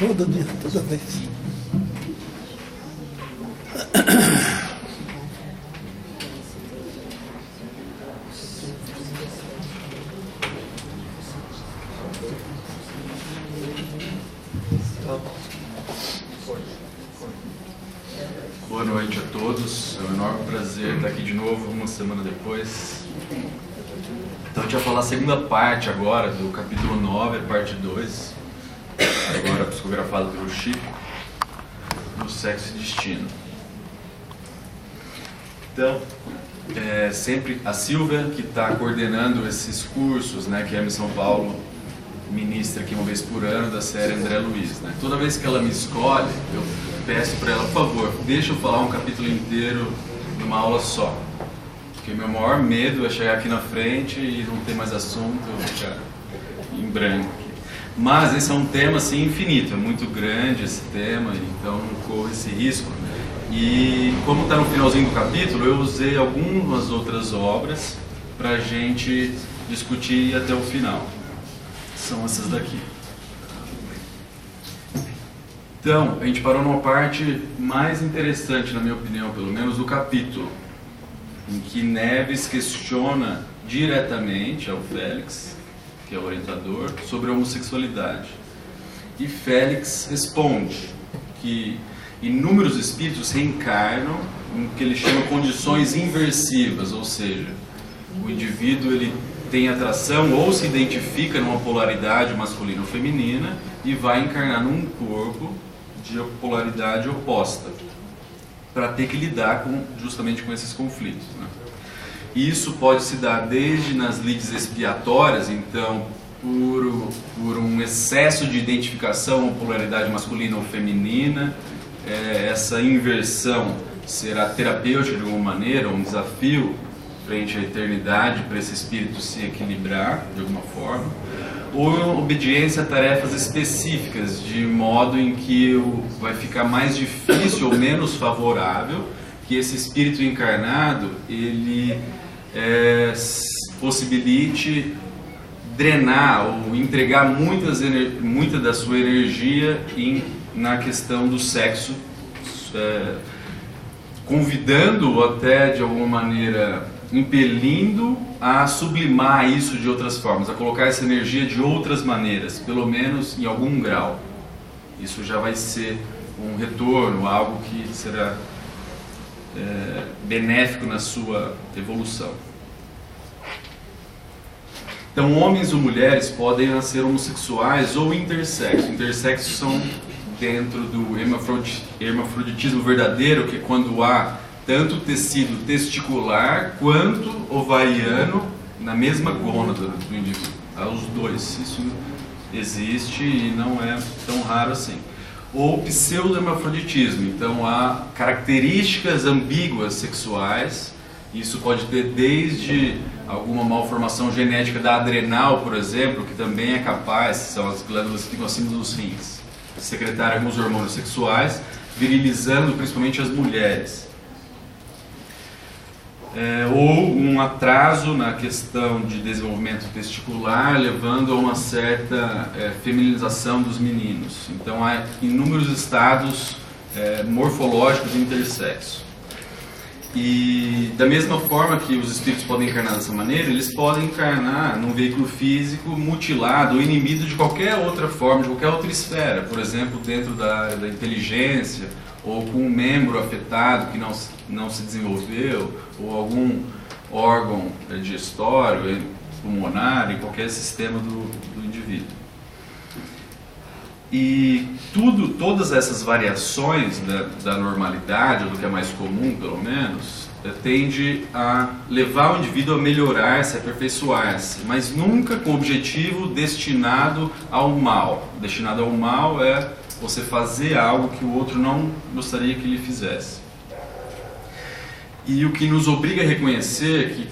Todo dia, toda vez. Boa noite a todos, é um enorme prazer estar aqui de novo uma semana depois. Então a gente vai falar a segunda parte agora do capítulo 9, parte 2, agora psicografado pelo Chico, do Sexo e Destino. Então, sempre a Silvia que está coordenando esses cursos, né, que a São Paulo ministra aqui uma vez por ano, da série André Luiz, né? Toda vez que ela me escolhe, eu peço para ela, por favor, deixa eu falar um capítulo inteiro numa aula só. Porque meu maior medo é chegar aqui na frente e não ter mais assunto, eu ficar em branco. Mas esse é um tema assim infinito, é muito grande esse tema, então não corro esse risco. E como está no finalzinho do capítulo, eu usei algumas outras obras para a gente discutir até o final. São essas daqui. Então, a gente parou numa parte mais interessante, na minha opinião, pelo menos, do capítulo, em que Neves questiona diretamente ao Félix, que é o orientador, sobre a homossexualidade. E Félix responde que inúmeros espíritos reencarnam em que ele chama condições inversivas, ou seja, o indivíduo ele tem atração ou se identifica numa polaridade masculina ou feminina e vai encarnar num corpo de polaridade oposta para ter que lidar justamente com esses conflitos, né? E isso pode se dar desde nas lides expiatórias, então por um excesso de identificação ou polaridade masculina ou feminina, essa inversão será terapêutica de alguma maneira, um desafio frente à eternidade para esse espírito se equilibrar de alguma forma, ou obediência a tarefas específicas, de modo em que vai ficar mais difícil ou menos favorável que esse espírito encarnado ele possibilite drenar ou entregar muita da sua energia na questão do sexo, convidando até de alguma maneira, impelindo a sublimar isso de outras formas, a colocar essa energia de outras maneiras, pelo menos em algum grau. Isso já vai ser um retorno, algo que será benéfico na sua evolução. Então, homens ou mulheres podem nascer homossexuais ou intersexo. Intersexos são dentro do hermafroditismo verdadeiro, que é quando há tanto tecido testicular quanto ovariano na mesma gônada do indivíduo. Há os dois, isso existe e não é tão raro assim. Ou pseudo-hermafroditismo, então há características ambíguas sexuais, isso pode ter desde alguma malformação genética da adrenal, por exemplo, que também é capaz, são as glândulas que ficam acima dos rins, de secretar alguns hormônios sexuais, virilizando principalmente as mulheres. Ou um atraso na questão de desenvolvimento testicular, levando a uma certa feminização dos meninos. Então há inúmeros estados morfológicos intersexo. E da mesma forma que os espíritos podem encarnar dessa maneira, eles podem encarnar num veículo físico mutilado ou inimido de qualquer outra forma, de qualquer outra esfera, por exemplo, dentro da inteligência, ou com um membro afetado que não se desenvolveu, ou algum órgão digestório, pulmonar, em qualquer sistema do indivíduo. E todas essas variações da normalidade, ou do que é mais comum, pelo menos, tende a levar o indivíduo a melhorar, a se aperfeiçoar-se, mas nunca com o objetivo destinado ao mal. Destinado ao mal é você fazer algo que o outro não gostaria que ele fizesse. E o que nos obriga a reconhecer que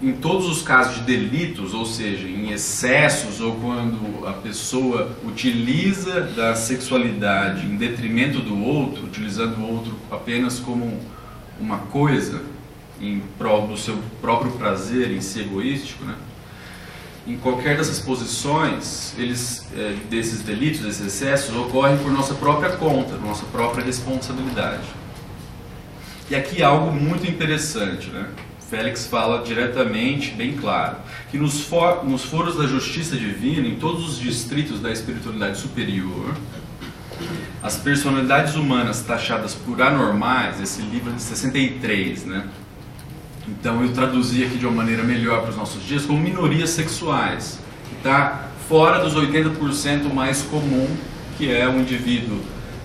em todos os casos de delitos, ou seja, em excessos ou quando a pessoa utiliza da sexualidade em detrimento do outro, utilizando o outro apenas como uma coisa em prol do seu próprio prazer, em ser egoístico, né? em qualquer dessas posições, desses delitos, desses excessos, ocorrem por nossa própria conta, nossa própria responsabilidade. E aqui algo muito interessante, né? Félix fala diretamente, bem claro, que nos foros da justiça divina, em todos os distritos da espiritualidade superior, as personalidades humanas taxadas por anormais, esse livro é de 63, né? Então eu traduzi aqui de uma maneira melhor para os nossos dias como minorias sexuais, que está fora dos 80% mais comum, que é um indivíduo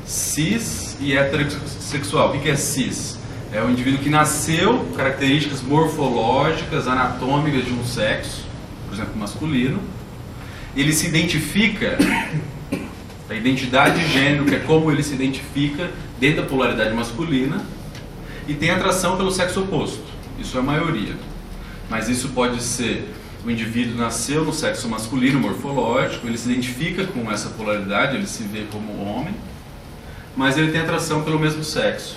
cis e heterossexual. O que é cis? É um indivíduo que nasceu com características morfológicas, anatômicas de um sexo, por exemplo, masculino. Ele se identifica, a identidade de gênero, que é como ele se identifica dentro da polaridade masculina, e tem atração pelo sexo oposto. Isso é a maioria. Mas isso pode ser, o indivíduo nasceu no sexo masculino morfológico, ele se identifica com essa polaridade, ele se vê como homem, mas ele tem atração pelo mesmo sexo,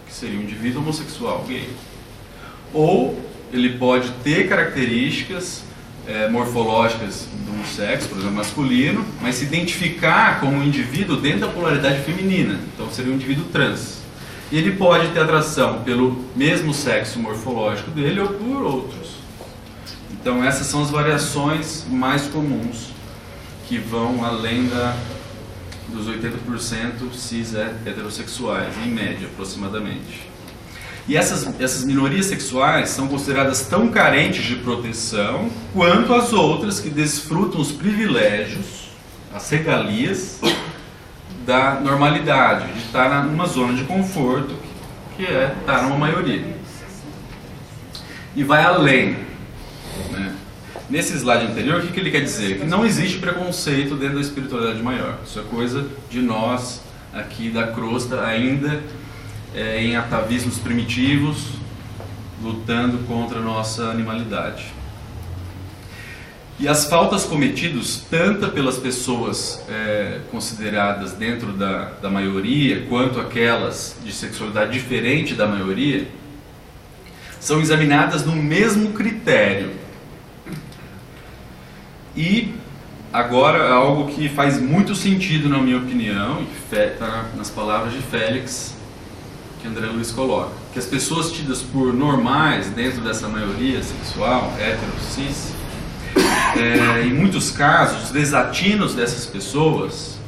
que seria um indivíduo homossexual, gay. Ou ele pode ter características morfológicas de um sexo, por exemplo, masculino, mas se identificar como um indivíduo dentro da polaridade feminina, então seria um indivíduo trans. E ele pode ter atração pelo mesmo sexo morfológico dele ou por outros. Então essas são as variações mais comuns, que vão além dos 80% cis heterossexuais, em média, aproximadamente. E essas minorias sexuais são consideradas tão carentes de proteção quanto as outras que desfrutam os privilégios, as regalias da normalidade, de estar numa zona de conforto, que é estar numa maioria. E vai além, né? Nesse slide anterior, o que ele quer dizer? Que não existe preconceito dentro da espiritualidade maior. Isso é coisa de nós, aqui da crosta, ainda em atavismos primitivos, lutando contra a nossa animalidade. E as faltas cometidas, tanto pelas pessoas consideradas dentro da maioria, quanto aquelas de sexualidade diferente da maioria, são examinadas no mesmo critério. E agora algo que faz muito sentido na minha opinião, e está nas palavras de Félix, que André Luiz coloca, que as pessoas tidas por normais dentro dessa maioria sexual, hétero, cis, em muitos casos, os desatinos dessas pessoas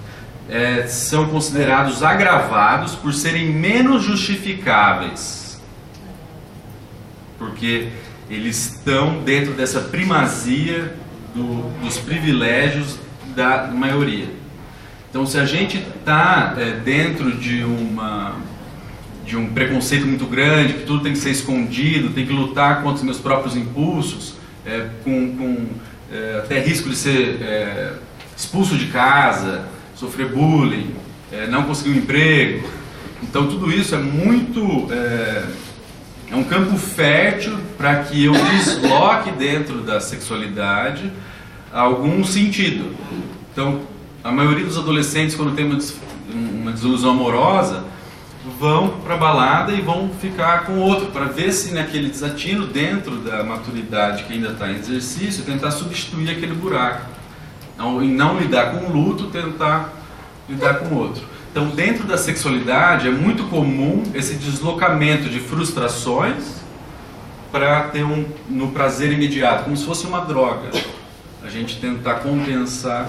são considerados agravados por serem menos justificáveis, porque eles estão dentro dessa primazia dos privilégios da maioria. Então, se a gente está dentro de um preconceito muito grande, que tudo tem que ser escondido, tem que lutar contra os meus próprios impulsos, com até risco de ser expulso de casa, sofrer bullying, não conseguir um emprego. Então tudo isso é muito é um campo fértil para que eu desloque dentro da sexualidade algum sentido. Então a maioria dos adolescentes, quando tem uma desilusão amorosa, vão para a balada e vão ficar com outro, para ver se naquele desatino, dentro da maturidade que ainda está em exercício, tentar substituir aquele buraco. Em não lidar com o luto, tentar lidar com o outro. Então, dentro da sexualidade, é muito comum esse deslocamento de frustrações para ter no prazer imediato, como se fosse uma droga. A gente tentar compensar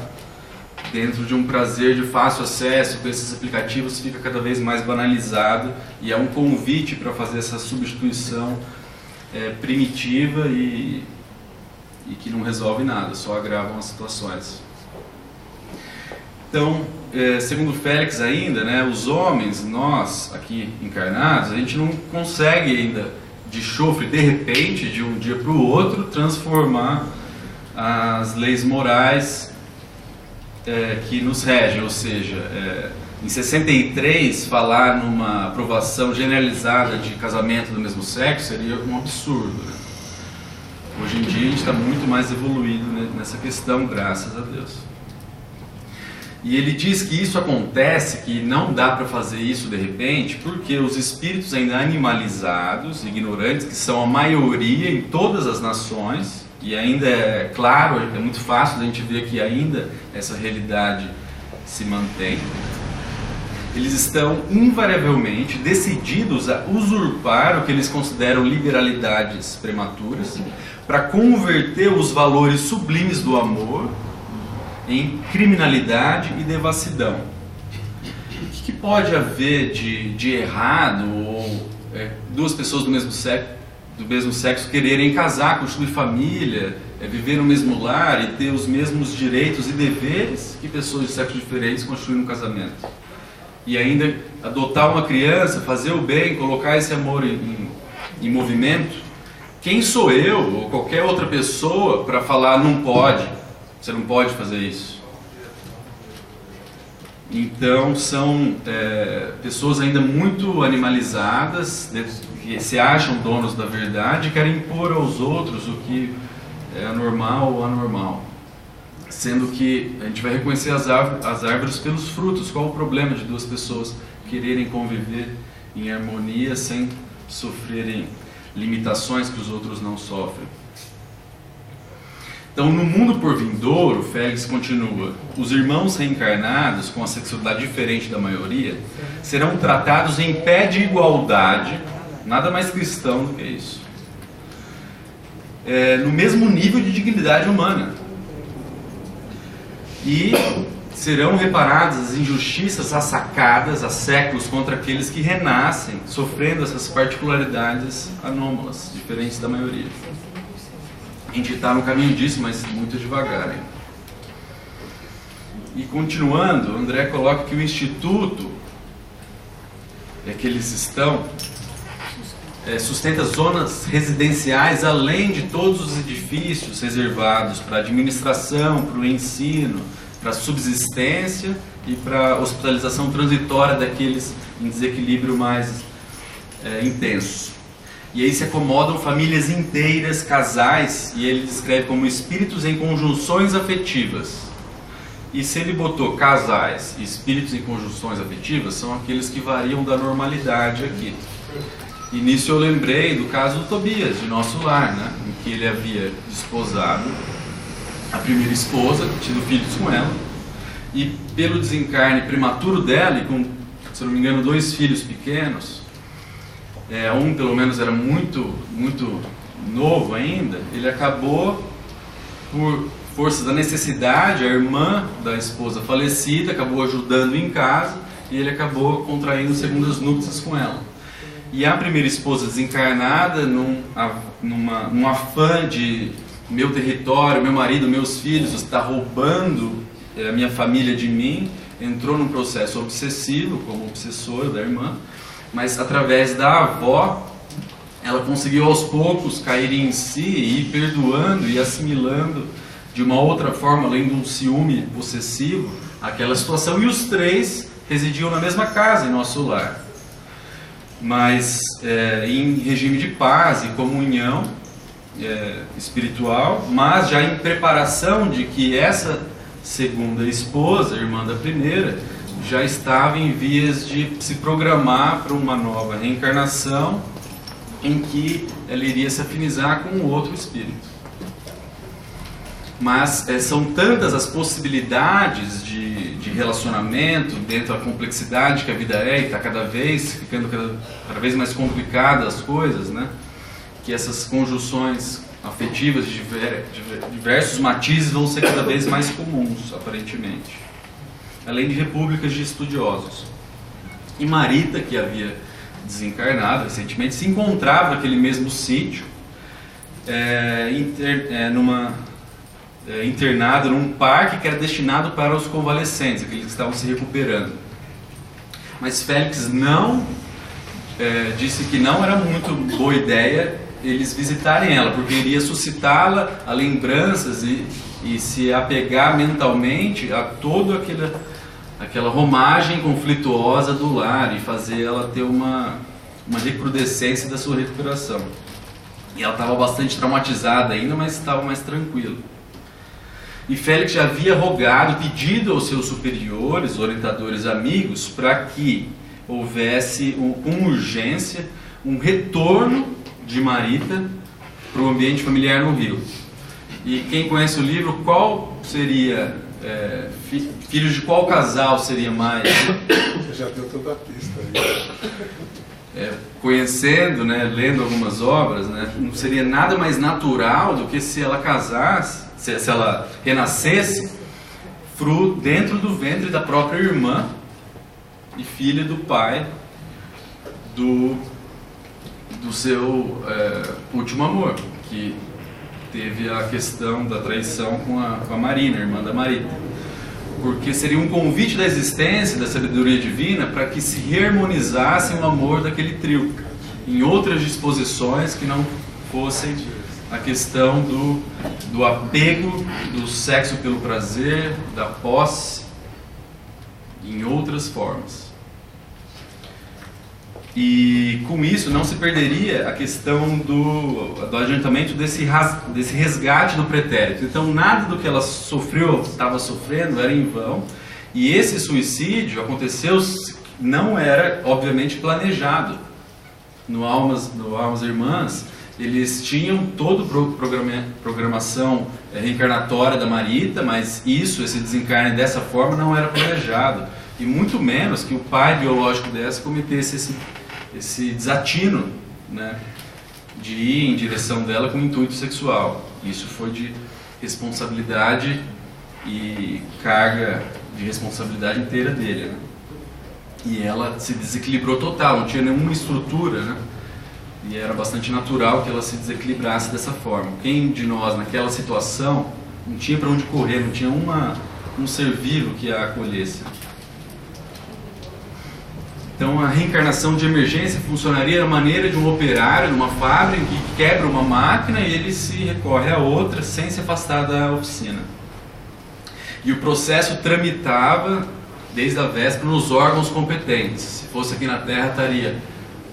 dentro de um prazer de fácil acesso, com esses aplicativos, fica cada vez mais banalizado e é um convite para fazer essa substituição primitiva e que não resolve nada, só agravam as situações. Então, segundo Félix ainda, né, os homens, nós aqui encarnados, a gente não consegue ainda, de chofre, de repente, de um dia para o outro, transformar as leis morais que nos regem, ou seja, em 63 falar numa aprovação generalizada de casamento do mesmo sexo seria um absurdo, né? Hoje em dia a gente está muito mais evoluído, né, nessa questão, graças a Deus. E ele diz que isso acontece, que não dá para fazer isso de repente, porque os espíritos ainda animalizados, ignorantes, que são a maioria em todas as nações, e ainda é claro, é muito fácil a gente ver que ainda essa realidade se mantém, eles estão invariavelmente decididos a usurpar o que eles consideram liberalidades prematuras, para converter os valores sublimes do amor em criminalidade e devassidão. O que pode haver de errado ou duas pessoas do mesmo sexo quererem casar, constituir família, viver no mesmo lar e ter os mesmos direitos e deveres que pessoas de sexos diferentes constituindo um casamento? E ainda adotar uma criança, fazer o bem, colocar esse amor em movimento? Quem sou eu ou qualquer outra pessoa para falar não pode? Você não pode fazer isso. Então são pessoas ainda muito animalizadas, que se acham donos da verdade e querem impor aos outros o que é anormal ou anormal. Sendo que a gente vai reconhecer as árvores pelos frutos. Qual o problema de duas pessoas quererem conviver em harmonia sem sofrerem limitações que os outros não sofrem? Então, no mundo por vindouro, Félix continua, os irmãos reencarnados, com a sexualidade diferente da maioria, serão tratados em pé de igualdade, nada mais cristão do que isso, no mesmo nível de dignidade humana. E serão reparadas as injustiças assacadas há séculos contra aqueles que renascem, sofrendo essas particularidades anômalas, diferentes da maioria. A gente está no caminho disso, mas muito devagar ainda. E continuando, André coloca que o instituto que eles estão sustenta zonas residenciais além de todos os edifícios reservados para administração, para o ensino, para a subsistência e para a hospitalização transitória daqueles em desequilíbrio mais intenso. E aí se acomodam famílias inteiras, casais, e ele descreve como espíritos em conjunções afetivas. E se ele botou casais e espíritos em conjunções afetivas, são aqueles que variam da normalidade aqui. E nisso eu lembrei do caso do Tobias, de Nosso Lar, né? Em que ele havia desposado a primeira esposa, tido filhos com ela, e pelo desencarne prematuro dela, e com, se não me engano, 2 filhos pequenos, um pelo menos era muito novo ainda, ele acabou, por força da necessidade, a irmã da esposa falecida acabou ajudando em casa, e ele acabou contraindo segundas núpcias com ela. E a primeira esposa desencarnada, num afã de meu território, meu marido, meus filhos, está roubando a minha família de mim, entrou num processo obsessivo, como obsessora da irmã, mas através da avó, ela conseguiu aos poucos cair em si e ir perdoando e assimilando de uma outra forma, além de um ciúme possessivo, aquela situação. E os 3 residiam na mesma casa, em Nosso Lar, mas em regime de paz e comunhão espiritual, mas já em preparação de que essa segunda esposa, irmã da primeira, já estava em vias de se programar para uma nova reencarnação em que ela iria se afinizar com o outro espírito. Mas são tantas as possibilidades de relacionamento dentro da complexidade que a vida e está cada vez ficando cada vez mais complicadas as coisas, né? Que essas conjunções afetivas de diversos matizes vão ser cada vez mais comuns, aparentemente. Além de repúblicas de estudiosos. E Marita, que havia desencarnado recentemente, se encontrava naquele mesmo sítio, internado num parque que era destinado para os convalescentes, aqueles que estavam se recuperando. Mas Félix disse que não era muito boa ideia eles visitarem ela, porque iria suscitá-la a lembranças e se apegar mentalmente a toda aquela romagem conflituosa do lar e fazer ela ter uma recrudescência da sua recuperação. E ela estava bastante traumatizada ainda, mas estava mais tranquila. E Félix já havia rogado, pedido aos seus superiores, orientadores, amigos, para que houvesse com urgência um retorno de Marita para o ambiente familiar no Rio. E quem conhece o livro, qual seria, filhos de qual casal seria mais? Você já deu toda a pista aí. Conhecendo, né, lendo algumas obras, né, não seria nada mais natural do que se ela casasse, se ela renascesse dentro do ventre da própria irmã e filha do pai do seu último amor, que teve a questão da traição com a Marina, a irmã da Marita. Porque seria um convite da existência, da sabedoria divina, para que se reharmonizasse o amor daquele trio, em outras disposições que não fossem a questão do apego, do sexo pelo prazer, da posse, em outras formas. E com isso não se perderia a questão do adiantamento desse resgate do pretérito. Então nada do que ela sofreu, estava sofrendo, era em vão. E esse suicídio aconteceu, não era obviamente planejado. No Almas Irmãs, eles tinham toda a programação reencarnatória da Marita, mas esse desencarne dessa forma não era planejado. E muito menos que o pai biológico dessa cometesse esse desatino, né, de ir em direção dela com intuito sexual. Isso foi de responsabilidade e carga de responsabilidade inteira dele, né? E ela se desequilibrou total, não tinha nenhuma estrutura, né? E era bastante natural que ela se desequilibrasse dessa forma. Quem de nós naquela situação não tinha para onde correr, não tinha um ser vivo que a acolhesse. Então a reencarnação de emergência funcionaria da maneira de um operário numa fábrica que quebra uma máquina e ele se recorre a outra sem se afastar da oficina. E o processo tramitava desde a véspera nos órgãos competentes. Se fosse aqui na Terra, estaria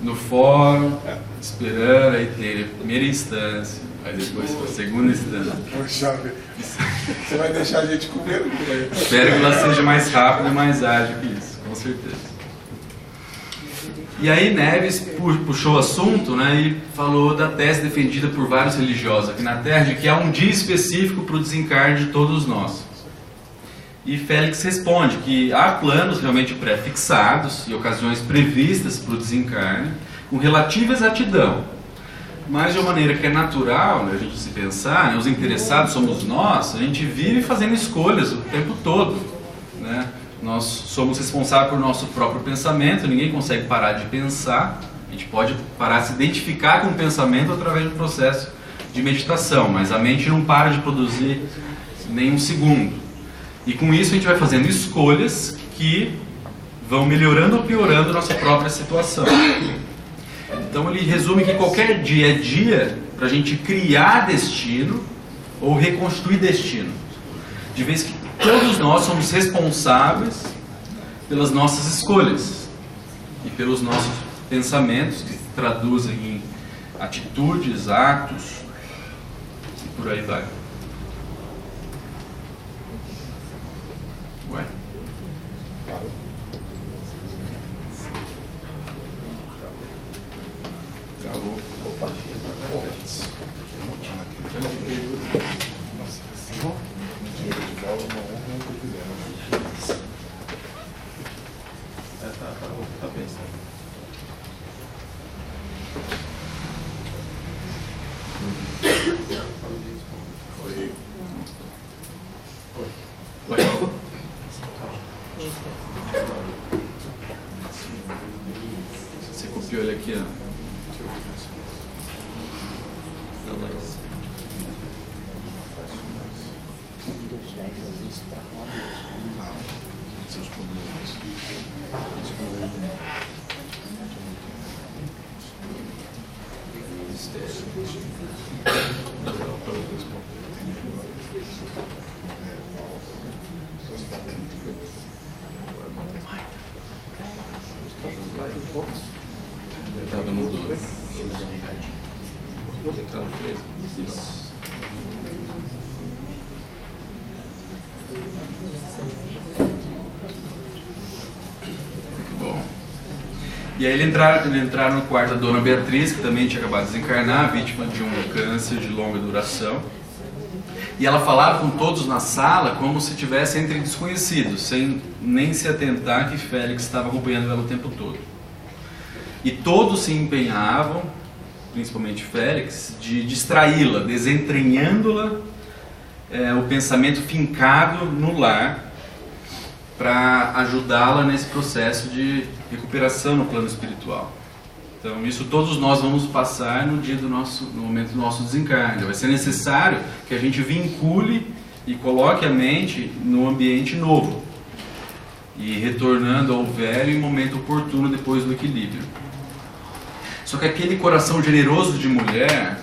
no fórum, esperando, aí ter a primeira instância, aí depois a segunda instância. Poxa, você vai deixar a gente comer? Espero que ela seja mais rápida e mais ágil que isso, com certeza. E aí Neves puxou o assunto, né, e falou da tese defendida por vários religiosos aqui na Terra, de que há um dia específico para o desencarne de todos nós. E Félix responde que há planos realmente pré-fixados e ocasiões previstas para o desencarne, com relativa exatidão, mas de uma maneira que é natural, né, a gente se pensar, né, os interessados somos nós, a gente vive fazendo escolhas o tempo todo, né? Nós somos responsáveis por nosso próprio pensamento, ninguém consegue parar de pensar, a gente pode parar de se identificar com o pensamento através do processo de meditação, mas a mente não para de produzir nem um segundo. E com isso a gente vai fazendo escolhas que vão melhorando ou piorando a nossa própria situação. Então ele resume que qualquer dia é dia para a gente criar destino ou reconstruir destino. De vez que todos nós somos responsáveis pelas nossas escolhas e pelos nossos pensamentos, que se traduzem em atitudes, atos e por aí vai. Ué? Acabou. Opa. Tá pensando. Você copiou ele aqui, ó. Estava no 2. Isso. E aí eles entraram no quarto da Dona Beatriz, que também tinha acabado de desencarnar, vítima de um câncer de longa duração. E ela falava com todos na sala como se estivesse entre desconhecidos, sem nem se atentar que Félix estava acompanhando ela o tempo todo. E todos se empenhavam, principalmente Félix, de distraí-la, desentranhando-la, o pensamento fincado no lar, para ajudá-la nesse processo de recuperação no plano espiritual. Então, isso todos nós vamos passar no momento do nosso desencarne. Vai ser necessário que a gente vincule e coloque a mente no ambiente novo, e retornando ao velho em momento oportuno depois do equilíbrio. Só que aquele coração generoso de mulher,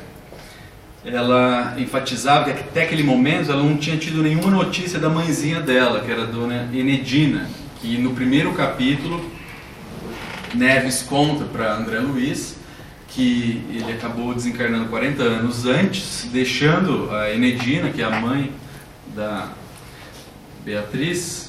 ela enfatizava que até aquele momento ela não tinha tido nenhuma notícia da mãezinha dela, que era a Dona Enedina, que no primeiro capítulo Neves conta para André Luiz que ele acabou desencarnando 40 anos antes, deixando a Enedina, que é a mãe da Beatriz,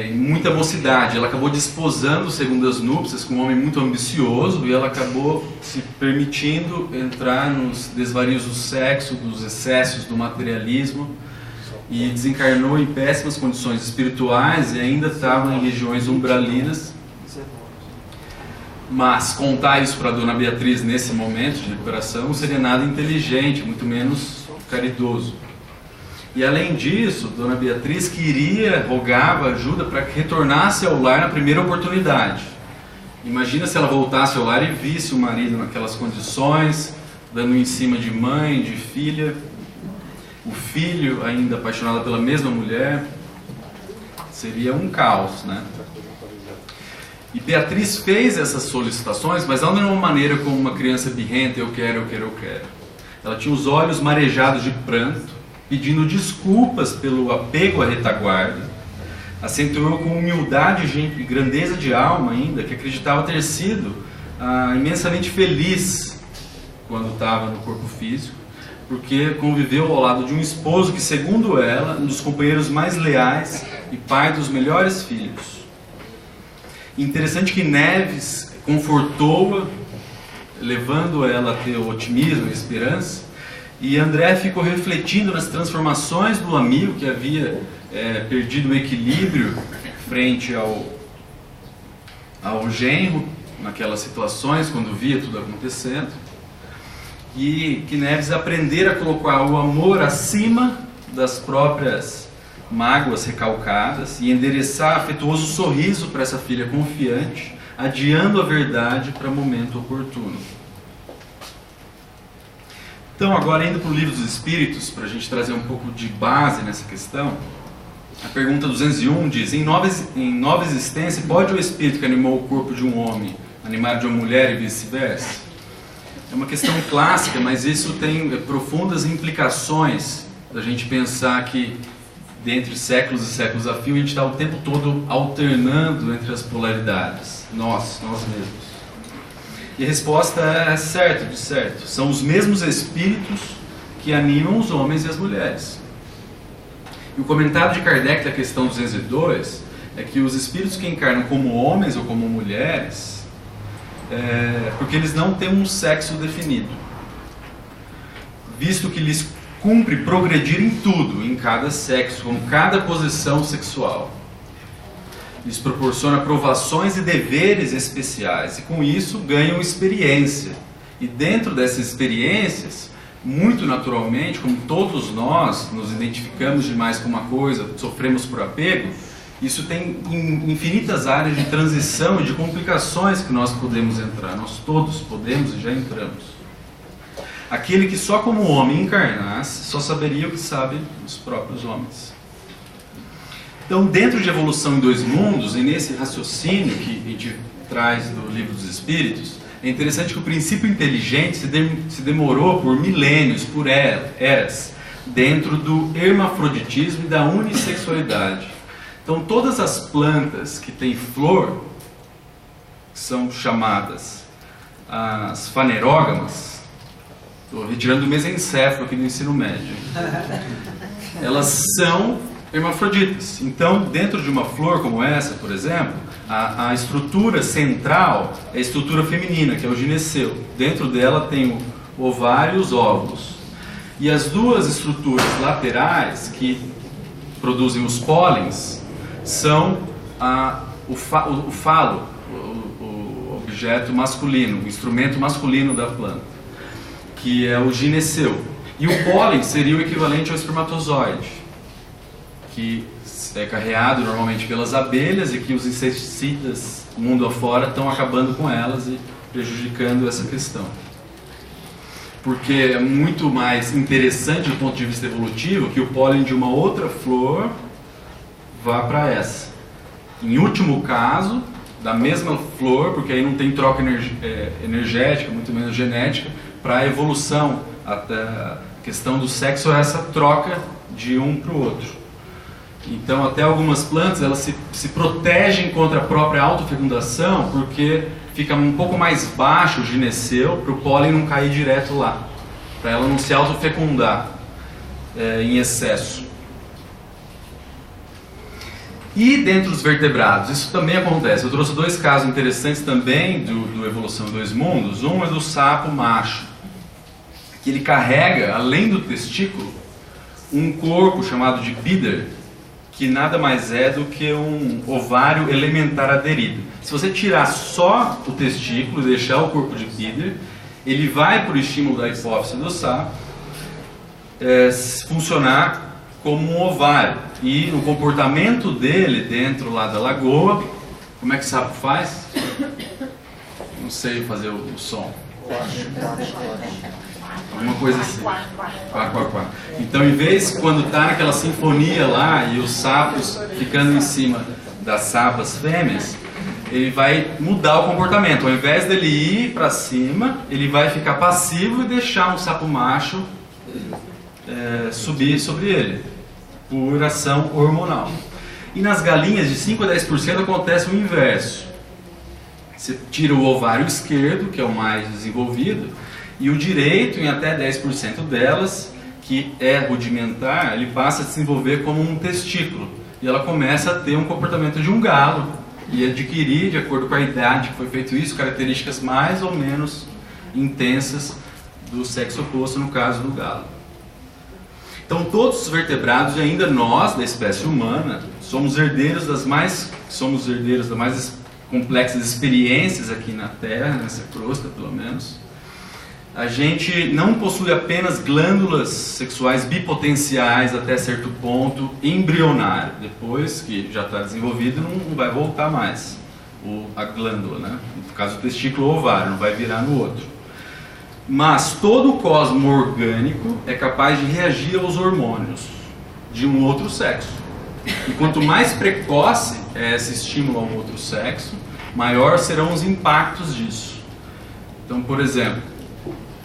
em muita mocidade. Ela acabou desposando segundo as núpcias com um homem muito ambicioso, e ela acabou se permitindo entrar nos desvarios do sexo, dos excessos do materialismo, e desencarnou em péssimas condições espirituais e ainda estava em regiões umbralinas. Mas contar isso para a Dona Beatriz nesse momento de recuperação não seria nada inteligente, muito menos caridoso. E além disso, Dona Beatriz rogava ajuda para que retornasse ao lar na primeira oportunidade. Imagina se ela voltasse ao lar e visse o marido naquelas condições, dando em cima de mãe, de filha, o filho ainda apaixonado pela mesma mulher. Seria um caos, né? E Beatriz fez essas solicitações, mas não de uma maneira como uma criança birrenta, eu quero, eu quero, eu quero. Ela tinha os olhos marejados de pranto, pedindo desculpas pelo apego à retaguarda. Acentuou com humildade e grandeza de alma ainda, que acreditava ter sido imensamente feliz quando estava no corpo físico, porque conviveu ao lado de um esposo que, segundo ela, um dos companheiros mais leais e pai dos melhores filhos. Interessante que Neves confortou-a, levando ela a ter otimismo e esperança, e André ficou refletindo nas transformações do amigo que havia perdido o equilíbrio frente ao genro, naquelas situações, quando via tudo acontecendo, e que Neves aprendera a colocar o amor acima das próprias mágoas recalcadas e endereçar afetuoso sorriso para essa filha confiante, adiando a verdade para momento oportuno. Então, agora indo para o Livro dos Espíritos, para a gente trazer um pouco de base nessa questão, a pergunta 201 diz: em nova existência, pode o espírito que animou o corpo de um homem animar de uma mulher e vice-versa? É uma questão clássica, mas isso tem profundas implicações da gente pensar que dentre séculos e séculos a fio, a gente está o tempo todo alternando entre as polaridades, nós mesmos. E a resposta é certo, de certo. São os mesmos espíritos que animam os homens e as mulheres. E o comentário de Kardec da questão 202 é que os espíritos que encarnam como homens ou como mulheres, porque eles não têm um sexo definido, visto que lhes cumpre progredir em tudo, em cada sexo, com cada posição sexual. Lhes proporciona provações e deveres especiais, e com isso ganham experiência. E dentro dessas experiências, muito naturalmente, como todos nós nos identificamos demais com uma coisa, sofremos por apego, isso tem infinitas áreas de transição e de complicações que nós podemos entrar. Nós todos podemos e já entramos. Aquele que só como homem encarnasse, só saberia o que sabem os próprios homens. Então, dentro de Evolução em Dois Mundos, e nesse raciocínio que a gente traz do Livro dos Espíritos, é interessante que o princípio inteligente se demorou por milênios, por eras, dentro do hermafroditismo e da unissexualidade. Então, todas as plantas que têm flor, que são chamadas as fanerógamas, estou retirando o mesencéfalo aqui do ensino médio, elas são hermafroditas. Então, dentro de uma flor como essa, por exemplo, a estrutura central é a estrutura feminina, que é o gineceu. Dentro dela tem o ovário e os óvulos. E as duas estruturas laterais que produzem os pólens são o falo, o objeto masculino, o instrumento masculino da planta, que é o gineceu. E o pólen seria o equivalente ao espermatozoide, que é carreado normalmente pelas abelhas e que os inseticidas mundo afora estão acabando com elas e prejudicando essa questão. Porque é muito mais interessante do ponto de vista evolutivo que o pólen de uma outra flor vá para essa. Em último caso, da mesma flor, porque aí não tem troca energética, muito menos genética, para a evolução. A questão do sexo é essa troca de um para o outro. Então, até algumas plantas elas se protegem contra a própria autofecundação, porque fica um pouco mais baixo o gineceu para o pólen não cair direto lá, para ela não se autofecundar em excesso. E dentro dos vertebrados, isso também acontece. Eu trouxe dois casos interessantes também do Evolução em Dois Mundos. Um é do sapo macho, que ele carrega, além do testículo, um corpo chamado de bider, que nada mais é do que um ovário elementar aderido. Se você tirar só o testículo e deixar o corpo de bider, ele vai, por estímulo da hipófise do sapo, funcionar como um ovário. E o comportamento dele dentro lá da lagoa, como é que o sapo faz? Não sei fazer o som. Alguma coisa assim. Quá, quá, quá. Então, em vez, quando está naquela sinfonia lá e os sapos ficando em cima das sapas fêmeas, ele vai mudar o comportamento. Ao invés dele ir para cima, ele vai ficar passivo e deixar um sapo macho subir sobre ele, por ação hormonal. E nas galinhas, de 5 a 10% acontece o inverso. Você tira o ovário esquerdo, que é o mais desenvolvido, e o direito, em até 10% delas, que é rudimentar, ele passa a desenvolver como um testículo. E ela começa a ter um comportamento de um galo e adquirir, de acordo com a idade que foi feito isso, características mais ou menos intensas do sexo oposto, no caso do galo. Então, todos os vertebrados, e ainda nós, da espécie humana, somos herdeiros das mais complexas experiências aqui na Terra, nessa crosta, pelo menos. A gente não possui apenas glândulas sexuais bipotenciais até certo ponto embrionário. Depois que já está desenvolvido, não vai voltar mais a glândula, né? No caso do testículo ou ovário, não vai virar no outro. Mas todo o cosmo orgânico é capaz de reagir aos hormônios de um outro sexo. E quanto mais precoce é esse estímulo ao outro sexo, maior serão os impactos disso. Então, por exemplo,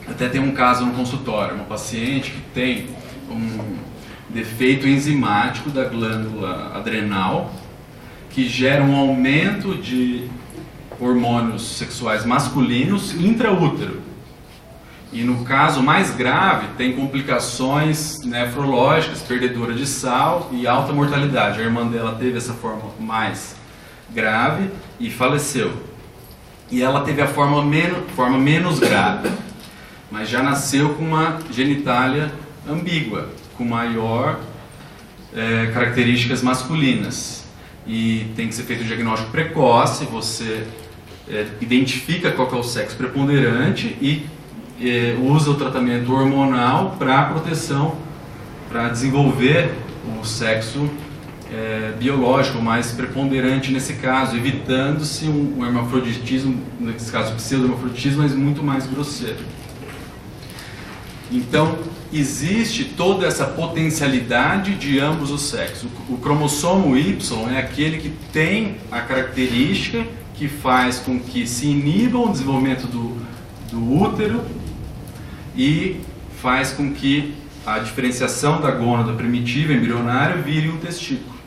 até tem um caso no consultório, uma paciente que tem um defeito enzimático da glândula adrenal, que gera um aumento de hormônios sexuais masculinos intraútero. E no caso mais grave, tem complicações nefrológicas, perdedora de sal e alta mortalidade. A irmã dela teve essa forma mais grave e faleceu. E ela teve a forma menos grave, mas já nasceu com uma genitália ambígua, com maior características masculinas. E tem que ser feito um diagnóstico precoce, você identifica qual que é o sexo preponderante e usa o tratamento hormonal para proteção, para desenvolver o sexo biológico mais preponderante nesse caso, evitando-se um hermafroditismo, nesse caso pseudo-hermafroditismo, mas muito mais grosseiro. Então, existe toda essa potencialidade de ambos os sexos. O cromossomo Y é aquele que tem a característica que faz com que se iniba o desenvolvimento do útero e faz com que a diferenciação da gônada primitiva embrionária vire um testículo.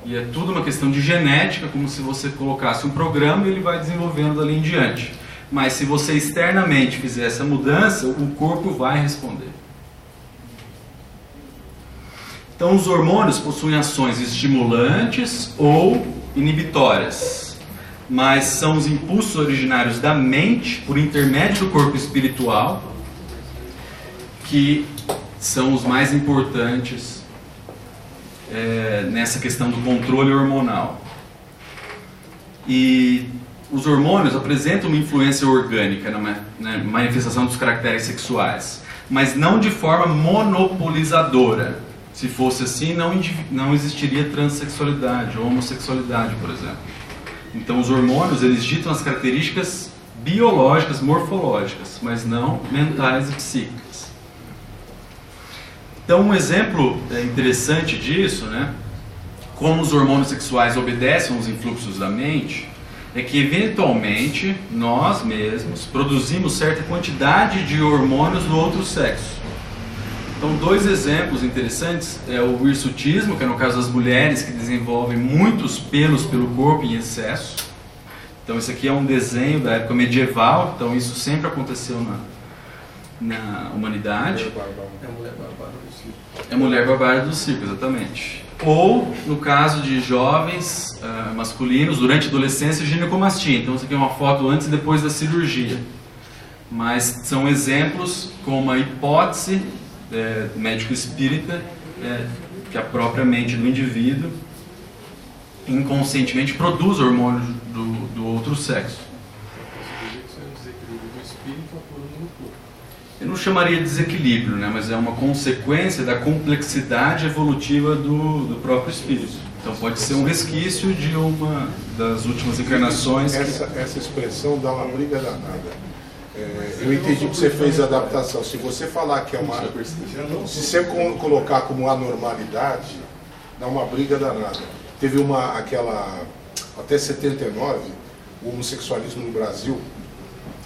E é tudo uma questão de genética, como se você colocasse um programa e ele vai desenvolvendo dali em diante. Mas se você externamente fizer essa mudança, o corpo vai responder. Então, os hormônios possuem ações estimulantes ou inibitórias, mas são os impulsos originários da mente, por intermédio do corpo espiritual, que são os mais importantes nessa questão do controle hormonal. E os hormônios apresentam uma influência orgânica na manifestação dos caracteres sexuais, mas não de forma monopolizadora. Se fosse assim, não existiria transexualidade ou homossexualidade, por exemplo. Então, os hormônios, eles ditam as características biológicas, morfológicas, mas não mentais e psíquicas. Então, um exemplo interessante disso, né, como os hormônios sexuais obedecem aos influxos da mente, é que, eventualmente, nós mesmos produzimos certa quantidade de hormônios do outro sexo. Então, dois exemplos interessantes é o hirsutismo, que é no caso das mulheres que desenvolvem muitos pelos pelo corpo em excesso. Então, isso aqui é um desenho da época medieval, então isso sempre aconteceu na humanidade. É a mulher barbada do circo. É a mulher barbada do circo, exatamente. Ou, no caso de jovens masculinos, durante a adolescência, ginecomastia. Então, isso aqui é uma foto antes e depois da cirurgia. Mas são exemplos com uma hipótese médico espírita, que a própria mente do indivíduo inconscientemente produz hormônios do outro sexo. Eu não chamaria de desequilíbrio, né, mas é uma consequência da complexidade evolutiva do próprio espírito. Então pode ser um resquício de uma das últimas encarnações. Essa expressão dá uma briga danada. Eu entendi que você fez a adaptação. Se você falar que é uma... Se você colocar como anormalidade, dá uma briga danada. Teve até 79, o homossexualismo no Brasil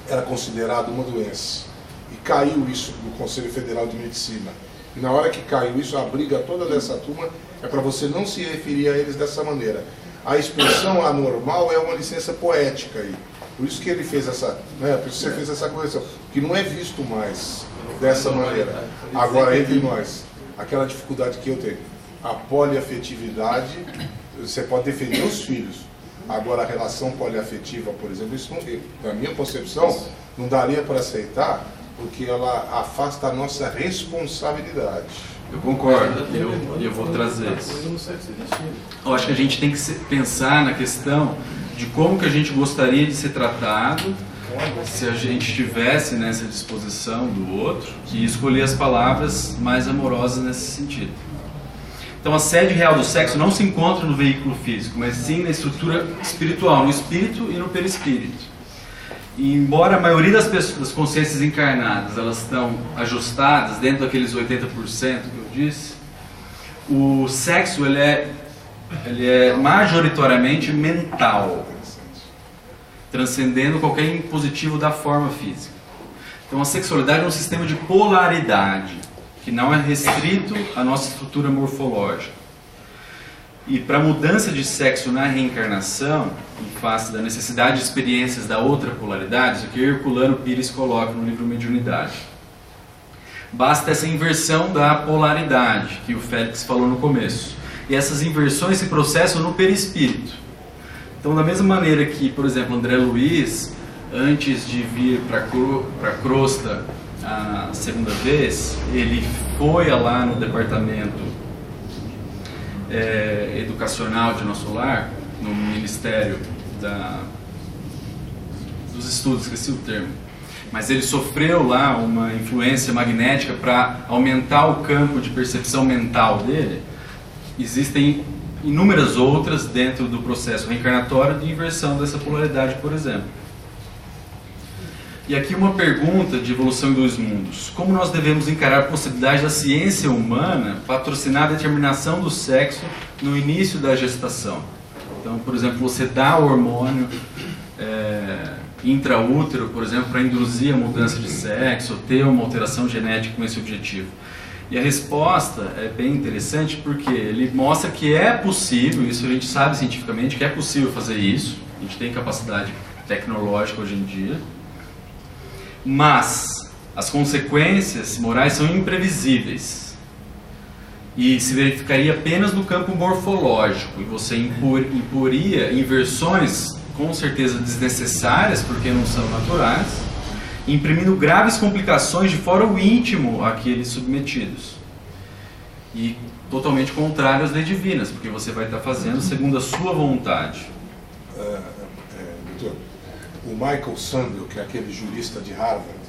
era considerado uma doença. E caiu isso no Conselho Federal de Medicina. E na hora que caiu isso, a briga toda dessa turma é para você não se referir a eles dessa maneira. A expressão anormal é uma licença poética aí. Por isso que ele fez por isso você fez essa correção, que não é visto mais dessa maneira. Agora, entre nós, aquela dificuldade que eu tenho, a poliafetividade, você pode defender os filhos. Agora, a relação poliafetiva, por exemplo, isso não, na minha concepção, não daria para aceitar, porque ela afasta a nossa responsabilidade. Eu concordo, eu vou trazer isso. Eu acho que a gente tem que pensar na questão de como que a gente gostaria de ser tratado se a gente tivesse nessa disposição do outro e escolher as palavras mais amorosas nesse sentido. Então, a sede real do sexo não se encontra no veículo físico, mas sim na estrutura espiritual, no espírito e no perispírito. E embora a maioria das consciências encarnadas elas estão ajustadas dentro daqueles 80% que eu disse, o sexo ele é majoritariamente mental, transcendendo qualquer impositivo da forma física. Então a sexualidade é um sistema de polaridade, que não é restrito à nossa estrutura morfológica. E para a mudança de sexo na reencarnação, em face da necessidade de experiências da outra polaridade, isso aqui Herculano Pires coloca no livro Mediunidade. Basta essa inversão da polaridade, que o Félix falou no começo. E essas inversões se processam no perispírito. Então, da mesma maneira que, por exemplo, André Luiz, antes de vir para a crosta a segunda vez, ele foi lá no departamento educacional de Nosso Lar, no Ministério dos Estudos, esqueci o termo, mas ele sofreu lá uma influência magnética para aumentar o campo de percepção mental dele. Existem inúmeras outras dentro do processo reencarnatório de inversão dessa polaridade, por exemplo. E aqui uma pergunta de evolução dos mundos. Como nós devemos encarar a possibilidade da ciência humana patrocinar a determinação do sexo no início da gestação? Então, por exemplo, você dá hormônio intraútero, por exemplo, para induzir a mudança de sexo, ou ter uma alteração genética com esse objetivo. E a resposta é bem interessante porque ele mostra que é possível, isso a gente sabe cientificamente, que é possível fazer isso. A gente tem capacidade tecnológica hoje em dia. Mas as consequências morais são imprevisíveis. e se verificaria apenas no campo morfológico, e você imporia inversões com certeza desnecessárias, porque não são naturais, imprimindo graves complicações de fora o íntimo àqueles submetidos, e totalmente contrário às leis divinas, porque você vai estar fazendo segundo a sua vontade. Doutor, o Michael Sandel, que é aquele jurista de Harvard,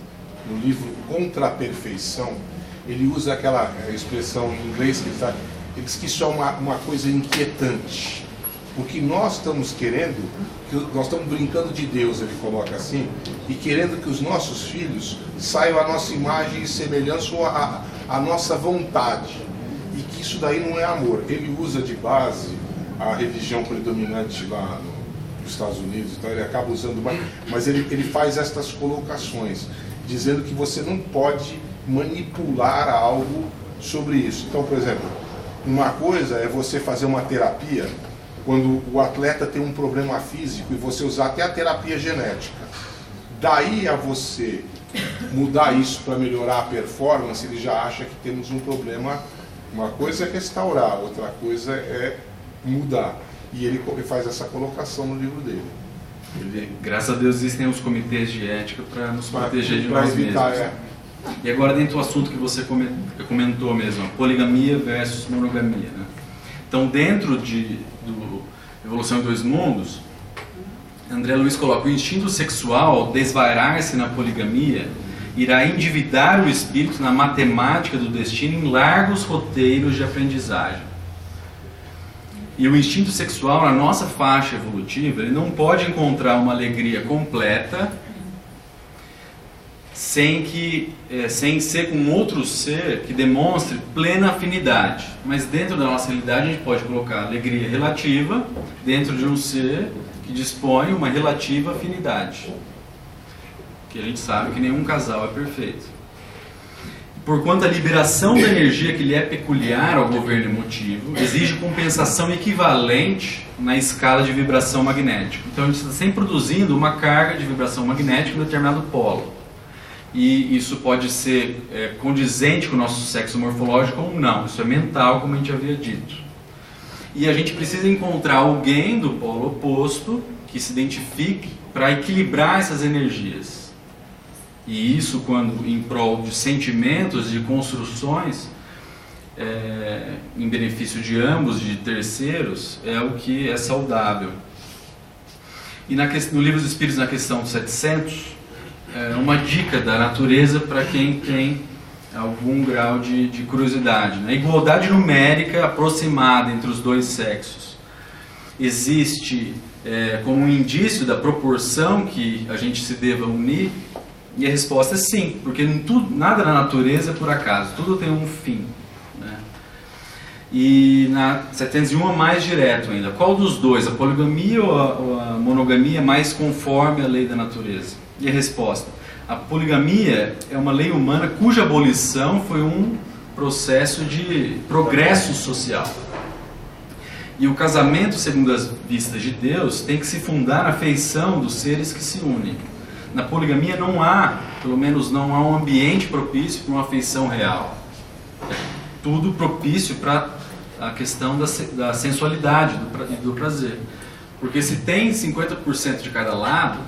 no livro Contra a Perfeição, ele usa aquela expressão em inglês que ele diz que isso é uma coisa inquietante. Porque nós estamos querendo, nós estamos brincando de Deus, ele coloca assim, e querendo que os nossos filhos saiam à nossa imagem e semelhança ou à nossa vontade. E que isso daí não é amor. Ele usa de base a religião predominante lá nos Estados Unidos, então ele acaba usando mais, mas ele faz estas colocações, dizendo que você não pode manipular algo sobre isso. Então, por exemplo, uma coisa é você fazer uma terapia quando o atleta tem um problema físico e você usar até a terapia genética. Daí a você mudar isso para melhorar a performance, ele já acha que temos um problema. Uma coisa é restaurar, outra coisa é mudar. E ele faz essa colocação no livro dele. Graças a Deus existem os comitês de ética para nos proteger de pra nós evitar, mesmos. E agora dentro do assunto que você comentou mesmo, poligamia versus monogamia, né? Então dentro do Evolução em Dois Mundos, André Luiz coloca: o instinto sexual, ao desvairar-se na poligamia, irá endividar o espírito na matemática do destino em largos roteiros de aprendizagem. E o instinto sexual, na nossa faixa evolutiva, ele não pode encontrar uma alegria completa sem ser com outro ser que demonstre plena afinidade. Mas dentro da nossa realidade a gente pode colocar alegria relativa dentro de um ser que dispõe uma relativa afinidade. Que a gente sabe que nenhum casal é perfeito. Porquanto a liberação da energia que lhe é peculiar ao governo emotivo exige compensação equivalente na escala de vibração magnética. Então a gente está sempre produzindo uma carga de vibração magnética em um determinado polo. E isso pode ser condizente com o nosso sexo morfológico ou não. Isso é mental, como a gente havia dito. E a gente precisa encontrar alguém do polo oposto que se identifique para equilibrar essas energias. E isso, quando em prol de sentimentos, de construções, em benefício de ambos, de terceiros, é o que é saudável. E no Livro dos Espíritos, na questão 700, uma dica da natureza para quem tem algum grau de curiosidade, né? A igualdade numérica aproximada entre os dois sexos existe como um indício da proporção que a gente se deva unir? E a resposta é sim, porque nada na natureza é por acaso, tudo tem um fim, né? E na 701 é mais direto ainda: qual dos dois, a poligamia ou a monogamia, é mais conforme a lei da natureza? E a resposta: a poligamia é uma lei humana cuja abolição foi um processo de progresso social. E o casamento, segundo as vistas de Deus, tem que se fundar na afeição dos seres que se unem. Na poligamia não há, pelo menos não há um ambiente propício para uma afeição real. É tudo propício para a questão da sensualidade, do prazer. Porque se tem 50% de cada lado,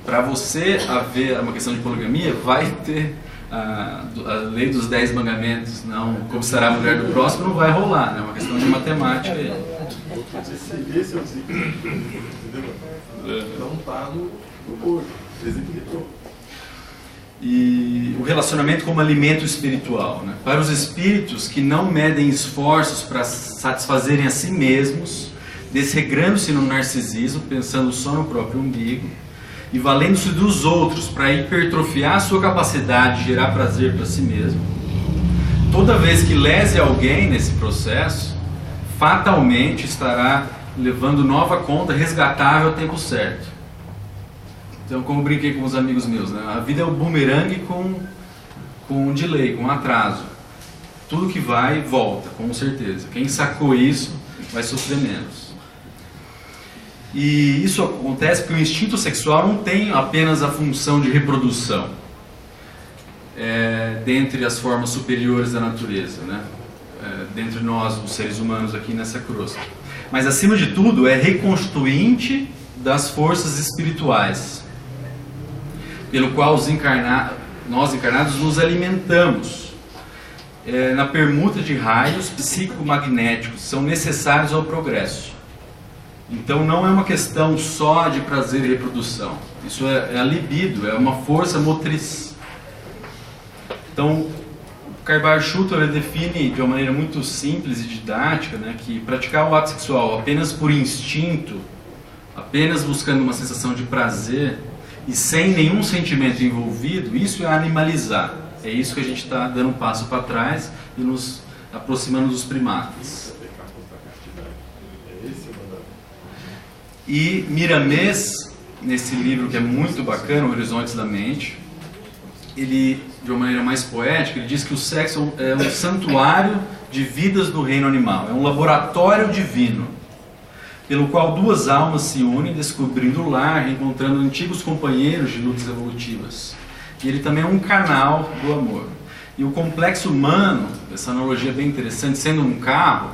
para você haver uma questão de poligamia, vai ter a lei dos 10 mandamentos, não cobiçará a mulher do próximo, não vai rolar, né? É uma questão de matemática aí. Esse é o ciclo, entendeu? Não está no corpo, desequilibrou. E o relacionamento como alimento espiritual, né? Para os espíritos que não medem esforços para satisfazerem a si mesmos, desregrando-se no narcisismo, pensando só no próprio umbigo, e valendo-se dos outros para hipertrofiar a sua capacidade de gerar prazer para si mesmo, toda vez que lese alguém nesse processo, fatalmente estará levando nova conta resgatável ao tempo certo. Então, como brinquei com os amigos meus, né? A vida é o bumerangue com delay, com atraso. Tudo que vai, volta, com certeza. Quem sacou isso vai sofrer menos. E isso acontece porque o instinto sexual não tem apenas a função de reprodução dentre as formas superiores da natureza, né? dentre nós, os seres humanos aqui nessa crosta. Mas, acima de tudo, é reconstituinte das forças espirituais, pelo qual nós encarnados nos alimentamos, na permuta de raios psicomagnéticos que são necessários ao progresso. Então não é uma questão só de prazer e reprodução, isso é a libido, é uma força motriz. Então, Karl Schutter define de uma maneira muito simples e didática, né, que praticar o ato sexual apenas por instinto, apenas buscando uma sensação de prazer e sem nenhum sentimento envolvido, isso é animalizar. É isso que a gente está dando um passo para trás e nos aproximando dos primatas. E Miramês, nesse livro que é muito bacana, Horizontes da Mente, ele, de uma maneira mais poética, ele diz que o sexo é um santuário de vidas do reino animal, é um laboratório divino, pelo qual duas almas se unem, descobrindo o lar, reencontrando antigos companheiros de lutas evolutivas. E ele também é um canal do amor. E o complexo humano, essa analogia é bem interessante, sendo um carro,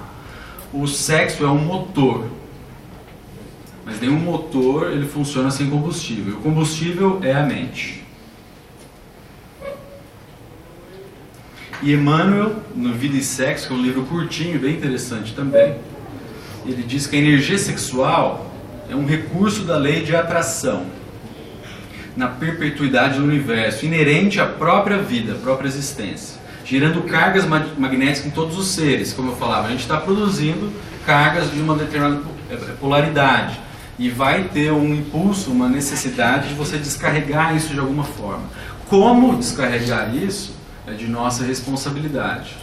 o sexo é um motor. Mas nenhum motor ele funciona sem combustível. E o combustível é a mente. E Emmanuel, no Vida e Sexo, que é um livro curtinho, bem interessante também, ele diz que a energia sexual é um recurso da lei de atração na perpetuidade do universo, inerente à própria vida, à própria existência, gerando cargas magnéticas em todos os seres. Como eu falava, a gente está produzindo cargas de uma determinada polaridade e vai ter um impulso, uma necessidade de você descarregar isso de alguma forma. Como descarregar isso é de nossa responsabilidade,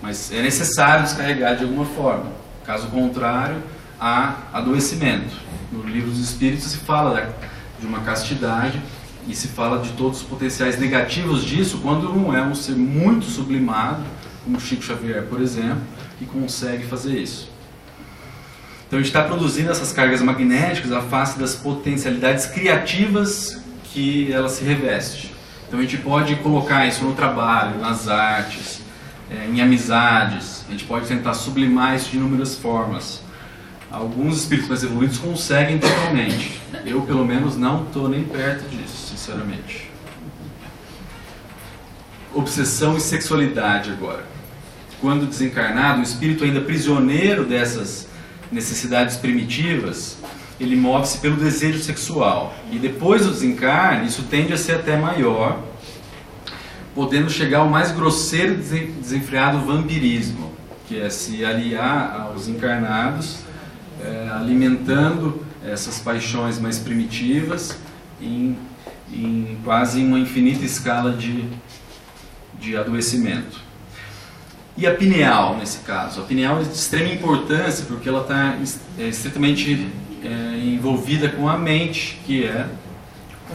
mas é necessário descarregar de alguma forma, caso contrário há adoecimento. No Livro dos Espíritos se fala de uma castidade e se fala de todos os potenciais negativos disso quando não é um ser muito sublimado, como Chico Xavier, por exemplo, que consegue fazer isso. Então a gente está produzindo essas cargas magnéticas à face das potencialidades criativas que ela se reveste. Então a gente pode colocar isso no trabalho, nas artes, em amizades, a gente pode tentar sublimar isso de inúmeras formas. Alguns espíritos mais evoluídos conseguem totalmente. Eu, pelo menos, não estou nem perto disso, sinceramente. Obsessão e sexualidade agora. Quando desencarnado, o espírito ainda prisioneiro dessas necessidades primitivas, ele move-se pelo desejo sexual. E depois do desencarne, isso tende a ser até maior, podendo chegar ao mais grosseiro e desenfreado vampirismo, que é se aliar aos encarnados, alimentando essas paixões mais primitivas em quase uma infinita escala de adoecimento. E a pineal, nesse caso? A pineal é de extrema importância porque ela está estritamente envolvida com a mente, que é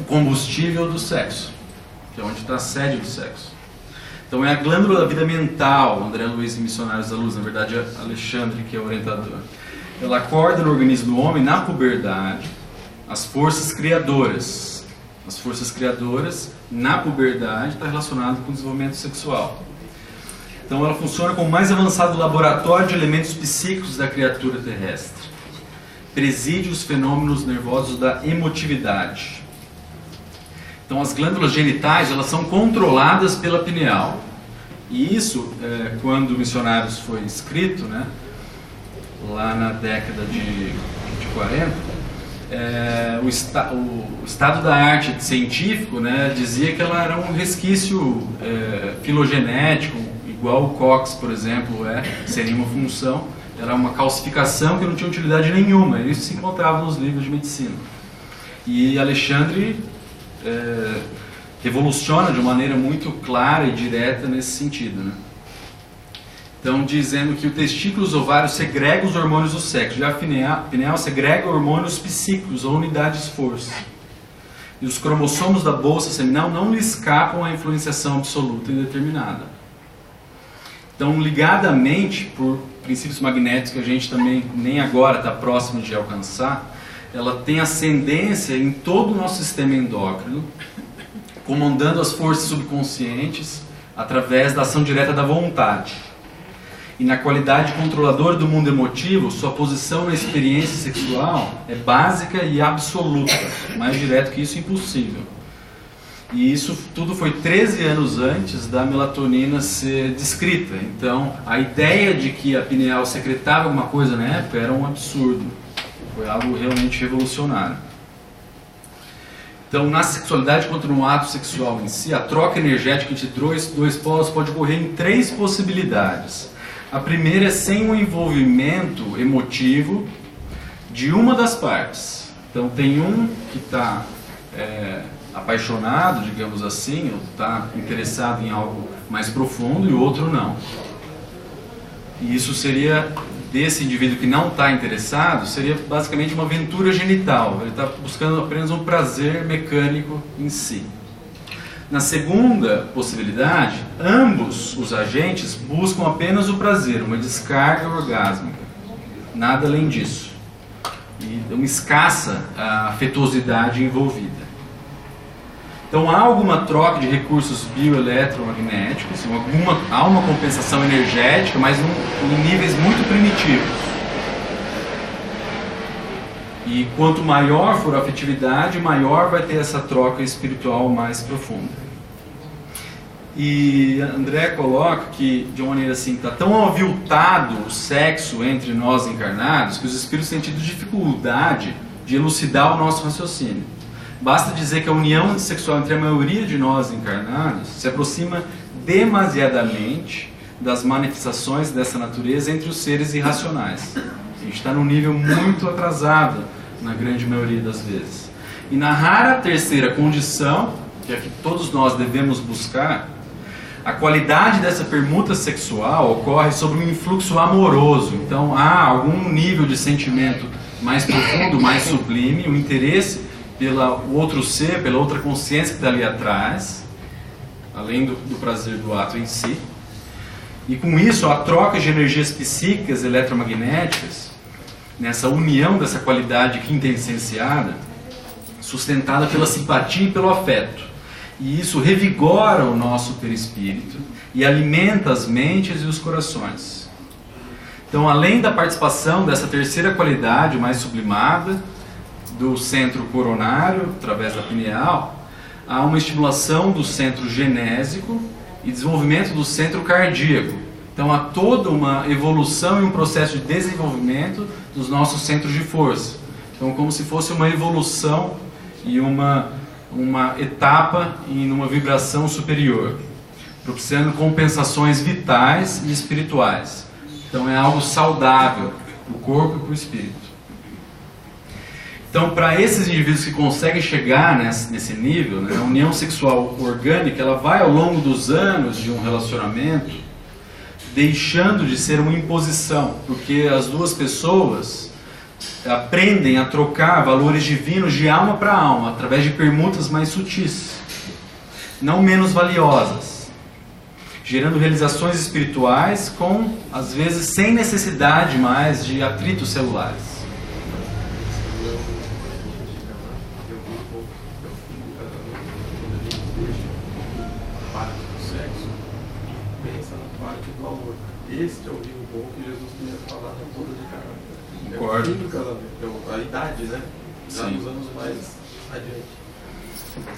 o combustível do sexo, que é onde está a sede do sexo. Então é a glândula da vida mental, André Luiz e Missionários da Luz, na verdade é Alexandre que é o orientador. Ela acorda no organismo do homem, na puberdade, as forças criadoras. As forças criadoras, na puberdade, está relacionado com o desenvolvimento sexual. Então ela funciona como o mais avançado laboratório de elementos psíquicos da criatura terrestre. Preside os fenômenos nervosos da emotividade. Então as glândulas genitais, elas são controladas pela pineal. E isso, quando o Missionários foi escrito, né, lá na década de 40, o estado da arte científico, né, dizia que ela era um resquício filogenético, igual o Cox, por exemplo, sem nenhuma função. Era uma calcificação que não tinha utilidade nenhuma. Isso se encontrava nos livros de medicina. E Alexandre revoluciona de uma maneira muito clara e direta nesse sentido, né? Então, dizendo que o testículo e os ovários segregam os hormônios do sexo, já a pineal segrega hormônios psíquicos ou unidades de força. E os cromossomos da bolsa seminal não lhe escapam à influenciação absoluta e determinada. Então, ligadamente, por princípios magnéticos que a gente também nem agora está próximo de alcançar, ela tem ascendência em todo o nosso sistema endócrino, comandando as forças subconscientes através da ação direta da vontade. e na qualidade controladora do mundo emotivo, sua posição na experiência sexual é básica e absoluta. Mais direto que isso, impossível. E isso tudo foi 13 anos antes da melatonina ser descrita. Então, a ideia de que a pineal secretava alguma coisa na época era um absurdo. Foi algo realmente revolucionário. Então, na sexualidade quanto no ato sexual em si, a troca energética entre dois polos pode ocorrer em 3 possibilidades. A primeira é sem o envolvimento emotivo de uma das partes. Então, tem um que está apaixonado, digamos assim, ou está interessado em algo mais profundo, e o outro não. E isso seria, desse indivíduo que não está interessado, seria basicamente uma aventura genital. Ele está buscando apenas um prazer mecânico em si. Na segunda possibilidade, ambos os agentes buscam apenas o prazer, uma descarga orgásmica. Nada além disso. E uma escassa afetuosidade envolvida. Então há alguma troca de recursos bioeletromagnéticos, há uma compensação energética, mas em níveis muito primitivos. E quanto maior for a afetividade, maior vai ter essa troca espiritual mais profunda. E André coloca que, de uma maneira assim, está tão aviltado o sexo entre nós encarnados que os espíritos têm tido dificuldade de elucidar o nosso raciocínio. Basta dizer que a união sexual entre a maioria de nós encarnados se aproxima demasiadamente das manifestações dessa natureza entre os seres irracionais. A gente está num nível muito atrasado na grande maioria das vezes. E na rara terceira condição, que é a que todos nós devemos buscar, a qualidade dessa permuta sexual ocorre sobre um influxo amoroso. Então há algum nível de sentimento mais profundo, mais sublime, o interesse pelo outro ser, pela outra consciência que está ali atrás, além do prazer do ato em si. E com isso, a troca de energias psíquicas eletromagnéticas, nessa união dessa qualidade quintessenciada, sustentada pela simpatia e pelo afeto. E isso revigora o nosso perispírito e alimenta as mentes e os corações. Então, além da participação dessa terceira qualidade mais sublimada, do centro coronário, através da pineal, há uma estimulação do centro genésico e desenvolvimento do centro cardíaco. Então há toda uma evolução e um processo de desenvolvimento dos nossos centros de força. Então, como se fosse uma evolução e uma etapa em uma vibração superior, propiciando compensações vitais e espirituais. Então é algo saudável para o corpo e para o espírito. Então, para esses indivíduos que conseguem chegar nesse nível, né, a união sexual orgânica, ela vai ao longo dos anos de um relacionamento deixando de ser uma imposição, porque as duas pessoas aprendem a trocar valores divinos de alma para alma, através de permutas mais sutis, não menos valiosas, gerando realizações espirituais com, às vezes, sem necessidade mais de atritos celulares. Este é o vinho bom que Jesus tinha falado na boda de Caná. Concordo. É o fim do casamento, a idade, né? Já Sim. nos anos mais adiante.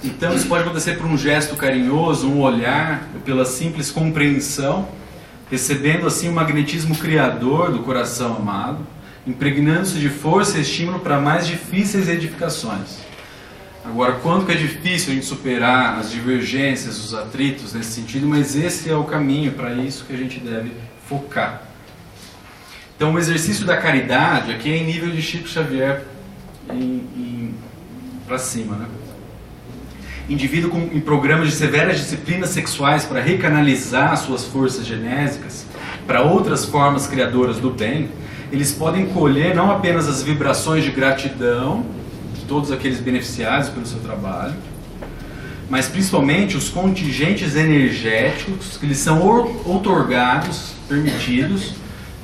Então isso pode acontecer por um gesto carinhoso, um olhar, pela simples compreensão, recebendo assim o magnetismo criador do coração amado, impregnando-se de força e estímulo para mais difíceis edificações. Agora, quanto que é difícil a gente superar as divergências, os atritos nesse sentido, mas esse é o caminho para isso que a gente deve focar. Então, o exercício da caridade aqui é em nível de Chico Xavier para cima, né? Indivíduo em programas de severas disciplinas sexuais para recanalizar suas forças genésicas para outras formas criadoras do bem, eles podem colher não apenas as vibrações de gratidão de todos aqueles beneficiados pelo seu trabalho, mas principalmente os contingentes energéticos que lhes são outorgados, permitidos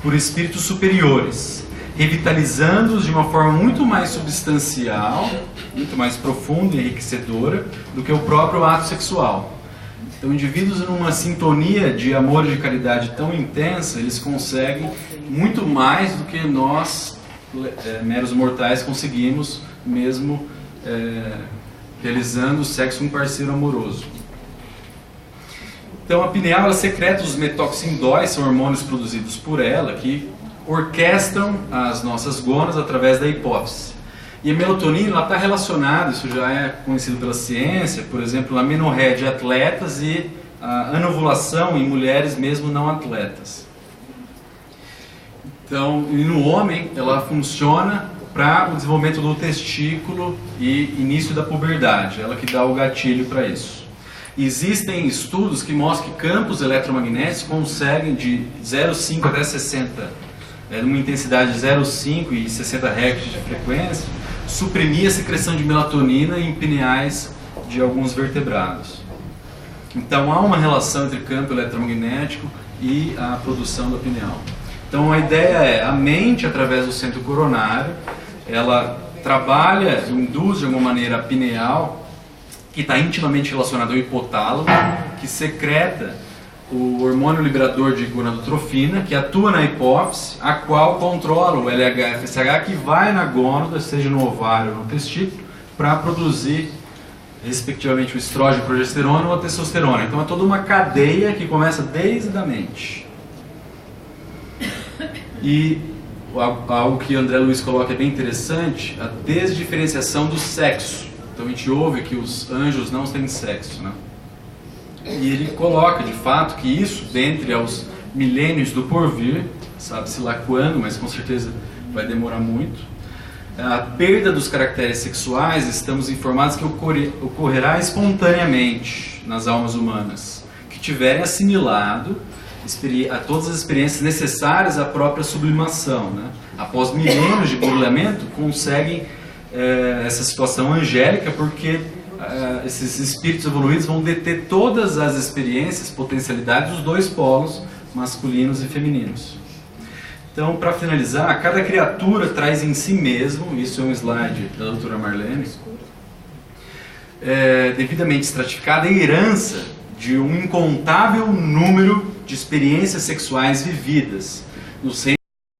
por espíritos superiores, revitalizando-os de uma forma muito mais substancial, muito mais profunda e enriquecedora do que o próprio ato sexual. Então, indivíduos numa sintonia de amor e de caridade tão intensa, eles conseguem muito mais do que nós, meros mortais, conseguimos, mesmo realizando sexo com um parceiro amoroso. Então, a pineal, ela secreta os metoxindóis, são hormônios produzidos por ela, que orquestram as nossas gônadas através da hipófise. E a melatonina está relacionada, isso já é conhecido pela ciência, por exemplo, a menorreia de atletas e a anovulação em mulheres mesmo não atletas. Então, e no homem, ela funciona para o desenvolvimento do testículo e início da puberdade, ela que dá o gatilho para isso. Existem estudos que mostram que campos eletromagnéticos conseguem de 0,5 até 60, numa intensidade de 0,5 e 60 Hz de frequência, suprimir a secreção de melatonina em pineais de alguns vertebrados. Então há uma relação entre campo eletromagnético e a produção da pineal. Então a ideia é, a mente através do centro coronário, ela trabalha, induz de alguma maneira a pineal, que está intimamente relacionado ao hipotálamo, que secreta o hormônio liberador de gonadotrofina, que atua na hipófise, a qual controla o LH-FSH, que vai na gônada, seja no ovário ou no testículo, para produzir, respectivamente, o estrógeno, a progesterona ou a testosterona. Então é toda uma cadeia que começa desde a mente. E algo que André Luiz coloca é bem interessante, a desdiferenciação do sexo. Então a gente ouve que os anjos não têm sexo, né? E ele coloca, de fato, que isso, dentre aos milênios do porvir, sabe-se lá quando, mas com certeza vai demorar muito, a perda dos caracteres sexuais, estamos informados que ocorrerá espontaneamente nas almas humanas, que tiverem assimilado a todas as experiências necessárias à própria sublimação, né? Após milênios de burlamento, conseguem essa situação angélica, porque esses espíritos evoluídos vão deter todas as experiências, potencialidades dos dois polos, masculinos e femininos. Então, para finalizar, cada criatura traz em si mesmo, isso é um slide da doutora Marlene, devidamente estratificada, a herança de um incontável número de experiências sexuais vividas, no